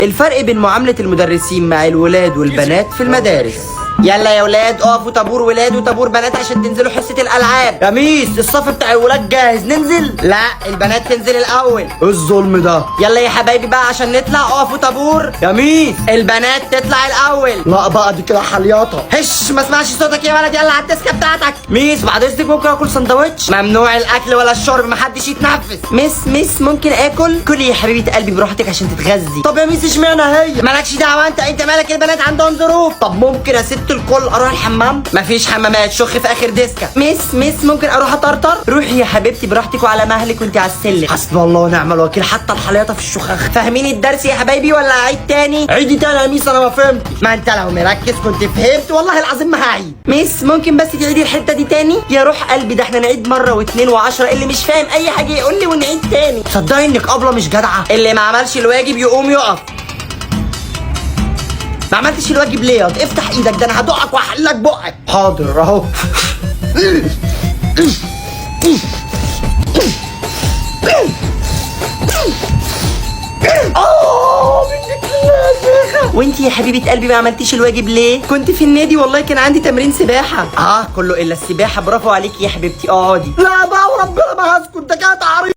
الفرق بين معاملة المدرسين مع الولاد والبنات في المدارس. يلا يا ولاد اقفوا طابور ولاد وطابور بنات عشان تنزلوا حصة الألعاب. يا ميس الصف بتاع الولاد جاهز ننزل؟ لا البنات تنزل الأول. ايه الظلم ده؟ يلا يا حبايبي بقى عشان نطلع اقفوا طابور. يا ميس البنات تطلع الأول. لا بقى دي كده حلياطة. هش ما اسمعش صوتك يا ولد، يلا على الديسكة بتاعتك. ميس بعد اذنك ممكن اكل سندوتش؟ ممنوع الأكل ولا الشرب، محدش يتنفس. ميس ممكن اكل؟ كلي يا حبيبة قلبي براحتك عشان تتغذي. طب يا ميس اشمعنى هي؟ مالكش دعوة انت مالك، البنات عندهم ظروف. طب ممكن يا ست الكل اروح الحمام؟ مفيش حمامات، شخ في اخر ديسكه. ميس ممكن اروح اطرطر؟ روحي يا حبيبتي براحتك وعلى مهلك وانت على السلم. حسبي الله ونعم الوكيل، حتى الحليطه في الشخاخ. فاهمين الدرس يا حبايبي ولا اعيد تاني؟ عيدي تاني يا ميس انا ما فهمتش. ما انت لو مركز كنت فهمت، والله العظيم ما هعيد. ميس ممكن بس تعيدي الحته دي تاني؟ يا روح قلبي ده احنا نعيد مره واثنين وعشرة، اللي مش فاهم اي حاجه يقول لي ونعيد تاني. صدقني انك ابله مش جدعه. اللي ما عملش الواجب يقوم يقف. ما عملتش الواجب ليه؟ افتح ايدك ده انا هدقك واحلك بقك. حاضر اهو. وانتي يا حبيبه قلبي ما عملتيش الواجب ليه؟ كنت في النادي والله، كان عندي تمرين سباحه. كله الا السباحه. برافو عليكي يا حبيبتي، اقعدي. لا بقى وربنا ما هسكت، ده كده تعريض.